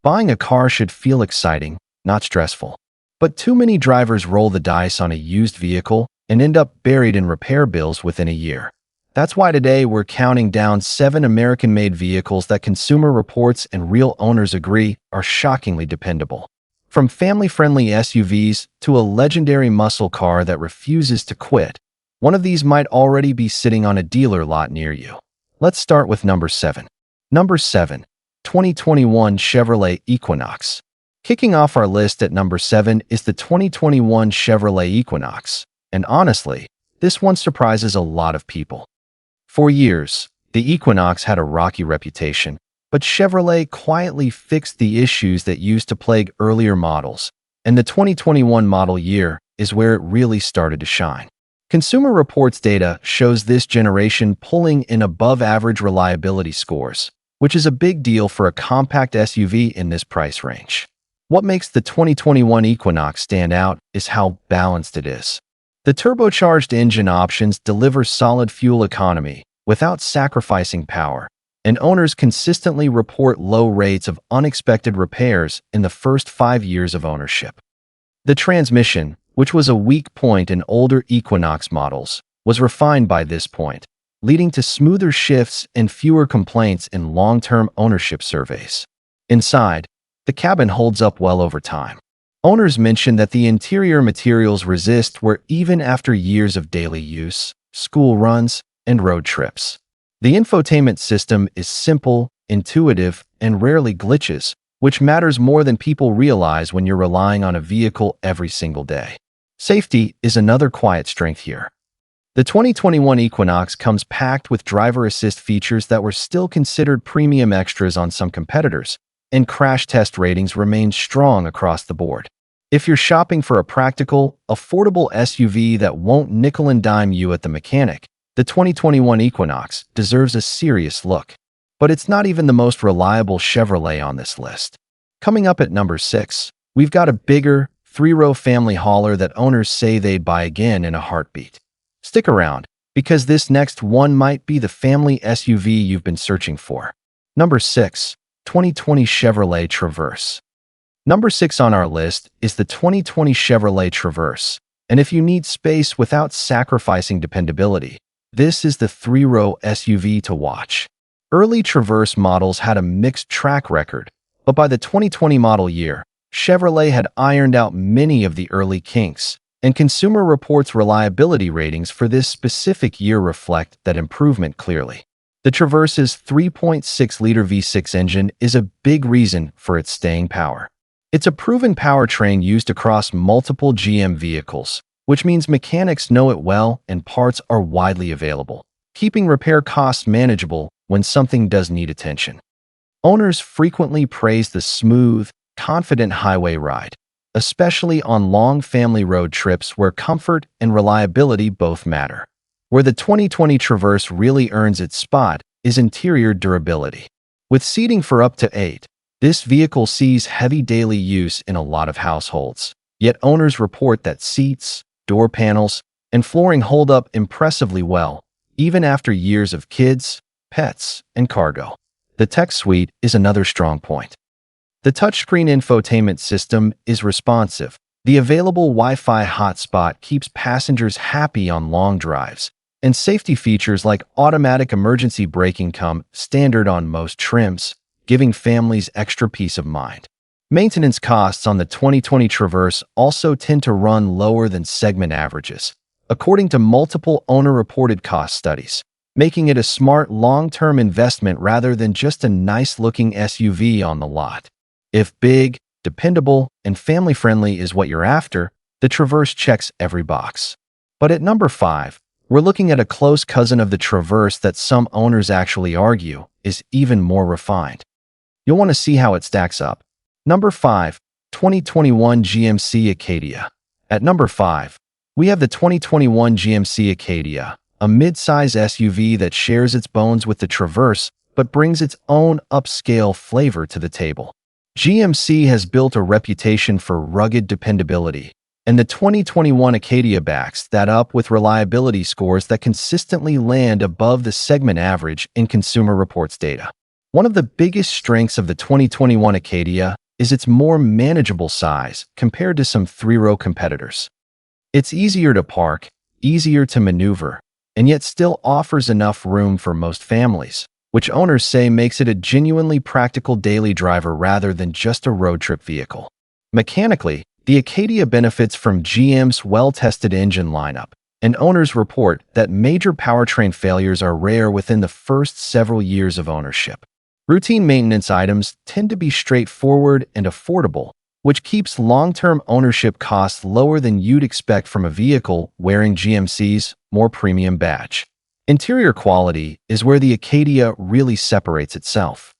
Buying a car should feel exciting, not stressful. But too many drivers roll the dice on a used vehicle and end up buried in repair bills within a year. That's why today we're counting down 7 American-made vehicles that Consumer Reports and real owners agree are shockingly dependable. From family-friendly SUVs to a legendary muscle car that refuses to quit, one of these might already be sitting on a dealer lot near you. Let's start with number 7. Number 7. 2021 Chevrolet Equinox. Kicking off our list at number 7 is the 2021 Chevrolet Equinox. And honestly, this one surprises a lot of people. For years, the Equinox had a rocky reputation, but Chevrolet quietly fixed the issues that used to plague earlier models, and the 2021 model year is where it really started to shine. Consumer Reports data shows this generation pulling in above-average reliability scores, which is a big deal for a compact SUV in this price range. What makes the 2021 Equinox stand out is how balanced it is. The turbocharged engine options deliver solid fuel economy without sacrificing power, and owners consistently report low rates of unexpected repairs in the first 5 years of ownership. The transmission, which was a weak point in older Equinox models, was refined by this point, leading to smoother shifts and fewer complaints in long-term ownership surveys. Inside, the cabin holds up well over time. Owners mention that the interior materials resist wear even after years of daily use, school runs, and road trips. The infotainment system is simple, intuitive, and rarely glitches, which matters more than people realize when you're relying on a vehicle every single day. Safety is another quiet strength here. The 2021 Equinox comes packed with driver assist features that were still considered premium extras on some competitors, and crash test ratings remain strong across the board. If you're shopping for a practical, affordable SUV that won't nickel and dime you at the mechanic, the 2021 Equinox deserves a serious look. But it's not even the most reliable Chevrolet on this list. Coming up at number 6, we've got a bigger, 3-row family hauler that owners say they'd buy again in a heartbeat. Stick around, because this next one might be the family SUV you've been searching for. Number 6. 2020 Chevrolet Traverse. Number 6 on our list is the 2020 Chevrolet Traverse, and if you need space without sacrificing dependability, this is the 3-row SUV to watch. Early Traverse models had a mixed track record, but by the 2020 model year, Chevrolet had ironed out many of the early kinks, and Consumer Reports reliability ratings for this specific year reflect that improvement clearly. The Traverse's 3.6-liter V6 engine is a big reason for its staying power. It's a proven powertrain used across multiple GM vehicles, which means mechanics know it well and parts are widely available, keeping repair costs manageable when something does need attention. Owners frequently praise the smooth, confident highway ride, especially on long family road trips where comfort and reliability both matter. Where the 2020 Traverse really earns its spot is interior durability. With seating for up to 8, this vehicle sees heavy daily use in a lot of households. Yet owners report that seats, door panels, and flooring hold up impressively well, even after years of kids, pets, and cargo. The tech suite is another strong point. The touchscreen infotainment system is responsive. The available Wi-Fi hotspot keeps passengers happy on long drives, and safety features like automatic emergency braking come standard on most trims, giving families extra peace of mind. Maintenance costs on the 2020 Traverse also tend to run lower than segment averages, according to multiple owner-reported cost studies, making it a smart long-term investment rather than just a nice-looking SUV on the lot. If big, dependable, and family-friendly is what you're after, the Traverse checks every box. But at number 5, we're looking at a close cousin of the Traverse that some owners actually argue is even more refined. You'll want to see how it stacks up. Number 5. 2021 GMC Acadia. At number 5, we have the 2021 GMC Acadia, a mid-size SUV that shares its bones with the Traverse but brings its own upscale flavor to the table. GMC has built a reputation for rugged dependability, and the 2021 Acadia backs that up with reliability scores that consistently land above the segment average in Consumer Reports data. One of the biggest strengths of the 2021 Acadia is its more manageable size compared to some three-row competitors. It's easier to park, easier to maneuver, and yet still offers enough room for most families, which owners say makes it a genuinely practical daily driver rather than just a road trip vehicle. Mechanically, the Acadia benefits from GM's well-tested engine lineup, and owners report that major powertrain failures are rare within the first several years of ownership. Routine maintenance items tend to be straightforward and affordable, which keeps long-term ownership costs lower than you'd expect from a vehicle wearing GMC's more premium badge. Interior quality is where the Acadia really separates itself.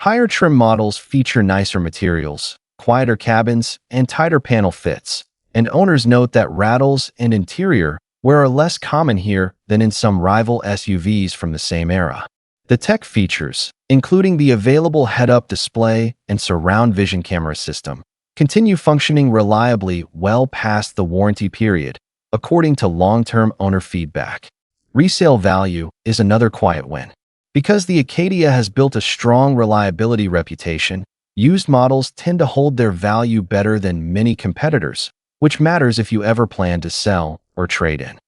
Higher trim models feature nicer materials, quieter cabins, and tighter panel fits, and owners note that rattles and interior wear are less common here than in some rival SUVs from the same era. The tech features, including the available head-up display and surround vision camera system, continue functioning reliably well past the warranty period, according to long-term owner feedback. Resale value is another quiet win. Because the Acadia has built a strong reliability reputation, used models tend to hold their value better than many competitors, which matters if you ever plan to sell or trade in.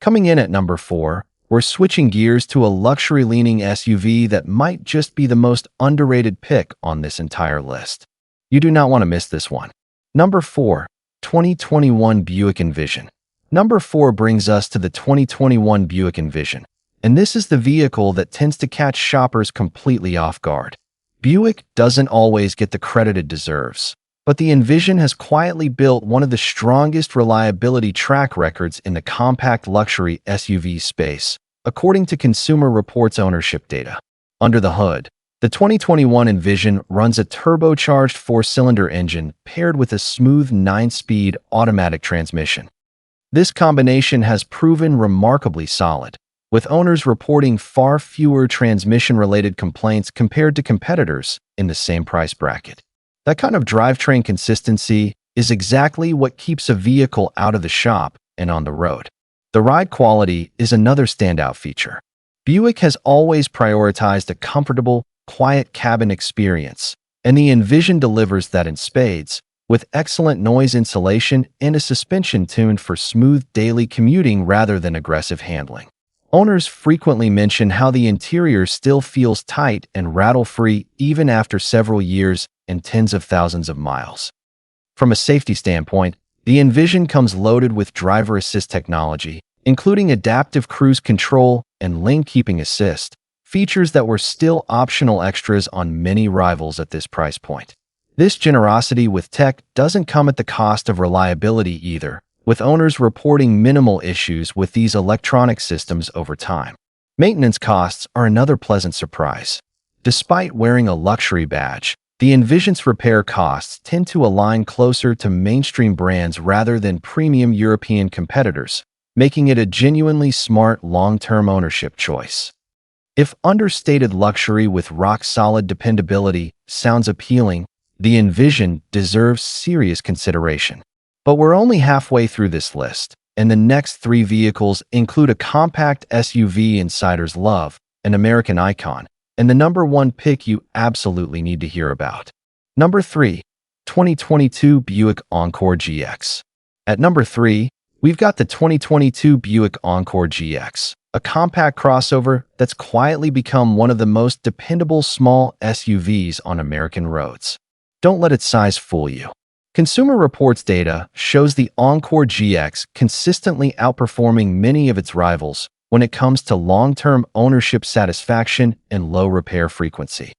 Coming in at number 4, we're switching gears to a luxury-leaning SUV that might just be the most underrated pick on this entire list. You do not want to miss this one. Number 4, 2021 Buick Envision. Number 4 brings us to the 2021 Buick Envision, and this is the vehicle that tends to catch shoppers completely off guard. Buick doesn't always get the credit it deserves, but the Envision has quietly built one of the strongest reliability track records in the compact luxury SUV space, according to Consumer Reports ownership data. Under the hood, the 2021 Envision runs a turbocharged 4-cylinder engine paired with a smooth 9-speed automatic transmission. This combination has proven remarkably solid, with owners reporting far fewer transmission-related complaints compared to competitors in the same price bracket. That kind of drivetrain consistency is exactly what keeps a vehicle out of the shop and on the road. The ride quality is another standout feature. Buick has always prioritized a comfortable, quiet cabin experience, and the Envision delivers that in spades, with excellent noise insulation and a suspension tuned for smooth daily commuting rather than aggressive handling. Owners frequently mention how the interior still feels tight and rattle-free even after several years and tens of thousands of miles. From a safety standpoint, the Envision comes loaded with driver assist technology, including adaptive cruise control and lane keeping assist, features that were still optional extras on many rivals at this price point. This generosity with tech doesn't come at the cost of reliability either, with owners reporting minimal issues with these electronic systems over time. Maintenance costs are another pleasant surprise. Despite wearing a luxury badge, the Envision's repair costs tend to align closer to mainstream brands rather than premium European competitors, making it a genuinely smart long-term ownership choice. If understated luxury with rock-solid dependability sounds appealing, the Envision deserves serious consideration. But we're only halfway through this list, and the next 3 vehicles include a compact SUV insiders love, an American icon, and the number 1 pick you absolutely need to hear about. Number 3, 2022 Buick Encore GX. At number 3, we've got the 2022 Buick Encore GX, a compact crossover that's quietly become one of the most dependable small SUVs on American roads. Don't let its size fool you. Consumer Reports data shows the Encore GX consistently outperforming many of its rivals when it comes to long-term ownership satisfaction and low repair frequency.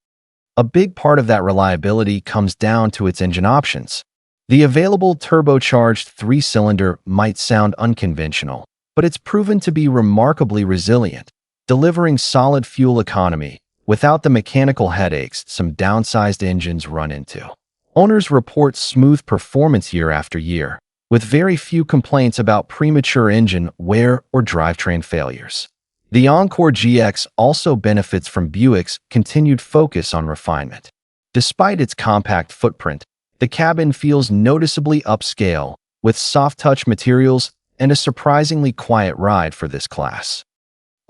A big part of that reliability comes down to its engine options. The available turbocharged 3-cylinder might sound unconventional, but it's proven to be remarkably resilient, delivering solid fuel economy without the mechanical headaches some downsized engines run into. Owners report smooth performance year after year, with very few complaints about premature engine wear or drivetrain failures. The Encore GX also benefits from Buick's continued focus on refinement. Despite its compact footprint, the cabin feels noticeably upscale, with soft-touch materials and a surprisingly quiet ride for this class.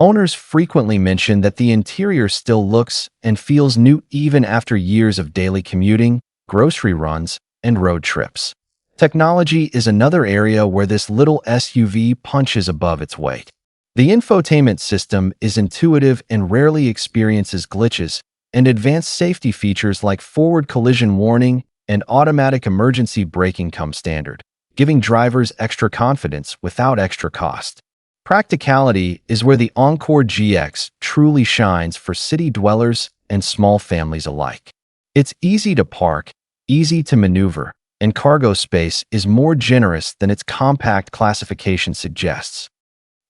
Owners frequently mention that the interior still looks and feels new even after years of daily commuting, grocery runs, and road trips. Technology is another area where this little SUV punches above its weight. The infotainment system is intuitive and rarely experiences glitches, and advanced safety features like forward collision warning and automatic emergency braking come standard, giving drivers extra confidence without extra cost. Practicality is where the Encore GX truly shines for city dwellers and small families alike. It's easy to park, easy to maneuver, and cargo space is more generous than its compact classification suggests.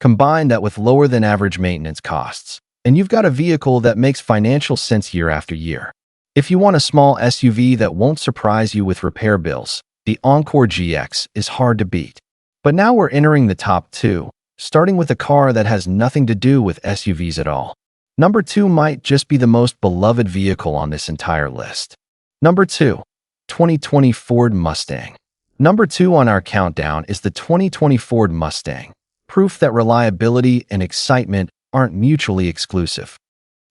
Combine that with lower than average maintenance costs, and you've got a vehicle that makes financial sense year after year. If you want a small SUV that won't surprise you with repair bills, the Encore GX is hard to beat. But now we're entering the top two, starting with a car that has nothing to do with SUVs at all. Number 2 might just be the most beloved vehicle on this entire list. Number 2, 2020 Ford Mustang. Number 2 on our countdown is the 2020 Ford Mustang, proof that reliability and excitement aren't mutually exclusive.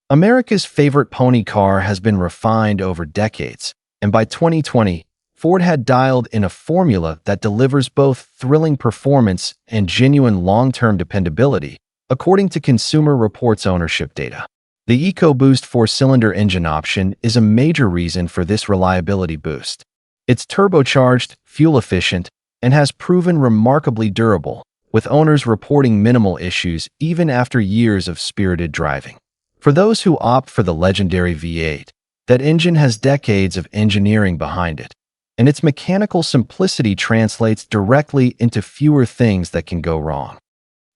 America's favorite pony car has been refined over decades, and by 2020, Ford had dialed in a formula that delivers both thrilling performance and genuine long-term dependability, according to Consumer Reports ownership data. The EcoBoost 4-cylinder engine option is a major reason for this reliability boost. It's turbocharged, fuel-efficient, and has proven remarkably durable, with owners reporting minimal issues even after years of spirited driving. For those who opt for the legendary V8, that engine has decades of engineering behind it, and its mechanical simplicity translates directly into fewer things that can go wrong.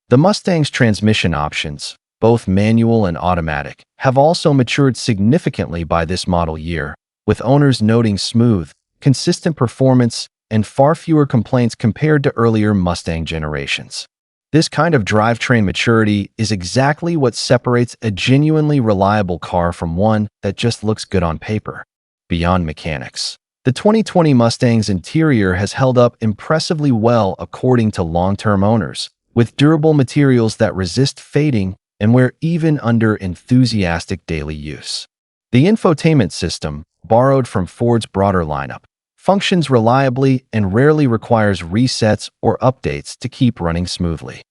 The Mustang's transmission options, both manual and automatic, have also matured significantly by this model year, with owners noting smooth, consistent performance and far fewer complaints compared to earlier Mustang generations. This kind of drivetrain maturity is exactly what separates a genuinely reliable car from one that just looks good on paper. Beyond mechanics, the 2020 Mustang's interior has held up impressively well according to long-term owners, with durable materials that resist fading and wear even under enthusiastic daily use. The infotainment system, borrowed from Ford's broader lineup, functions reliably and rarely requires resets or updates to keep running smoothly.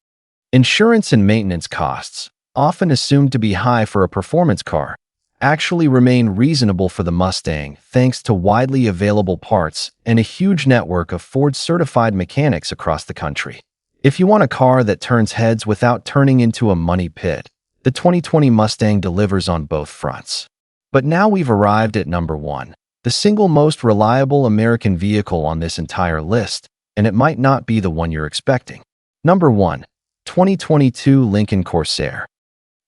Insurance and maintenance costs, often assumed to be high for a performance car, actually remain reasonable for the Mustang thanks to widely available parts and a huge network of Ford-certified mechanics across the country. If you want a car that turns heads without turning into a money pit, the 2020 Mustang delivers on both fronts. But now we've arrived at number 1, the single most reliable American vehicle on this entire list, and it might not be the one you're expecting. Number 1, 2022 Lincoln Corsair.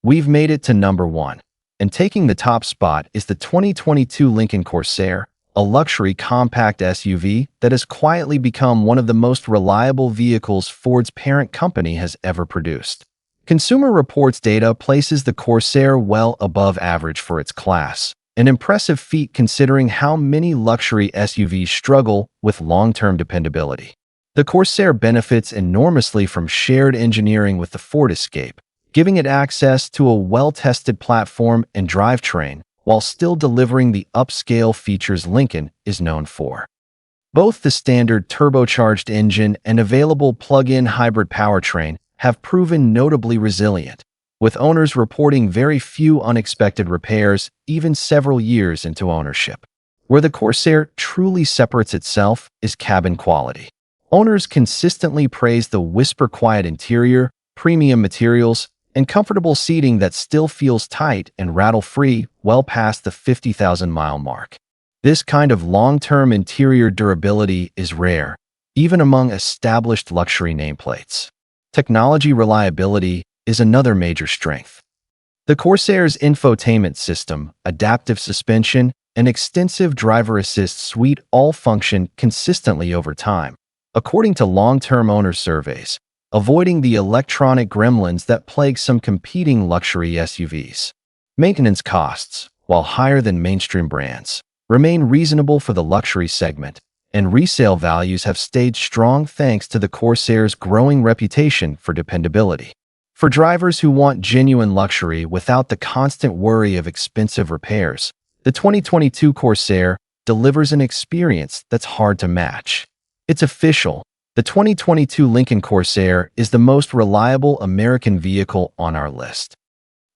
We've made it to number 1, and taking the top spot is the 2022 Lincoln Corsair, a luxury compact SUV that has quietly become one of the most reliable vehicles Ford's parent company has ever produced. Consumer Reports data places the Corsair well above average for its class, an impressive feat considering how many luxury SUVs struggle with long-term dependability. The Corsair benefits enormously from shared engineering with the Ford Escape, giving it access to a well-tested platform and drivetrain while still delivering the upscale features Lincoln is known for. Both the standard turbocharged engine and available plug-in hybrid powertrain have proven notably resilient, with owners reporting very few unexpected repairs even several years into ownership. Where the Corsair truly separates itself is cabin quality. Owners consistently praise the whisper-quiet interior, premium materials, and comfortable seating that still feels tight and rattle-free well past the 50,000-mile mark. This kind of long-term interior durability is rare, even among established luxury nameplates. Technology reliability is another major strength. The Corsair's infotainment system, adaptive suspension, and extensive driver assist suite all function consistently over time, according to long-term owner surveys, avoiding the electronic gremlins that plague some competing luxury SUVs. Maintenance costs, while higher than mainstream brands, remain reasonable for the luxury segment, and resale values have stayed strong thanks to the Corsair's growing reputation for dependability. For drivers who want genuine luxury without the constant worry of expensive repairs, the 2022 Corsair delivers an experience that's hard to match. It's official. The 2022 Lincoln Corsair is the most reliable American vehicle on our list.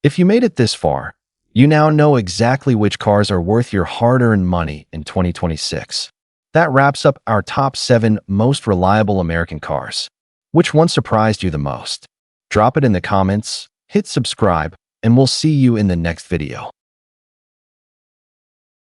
If you made it this far, you now know exactly which cars are worth your hard-earned money in 2026. That wraps up our top 7 most reliable American cars. Which one surprised you the most? Drop it in the comments, hit subscribe, and we'll see you in the next video.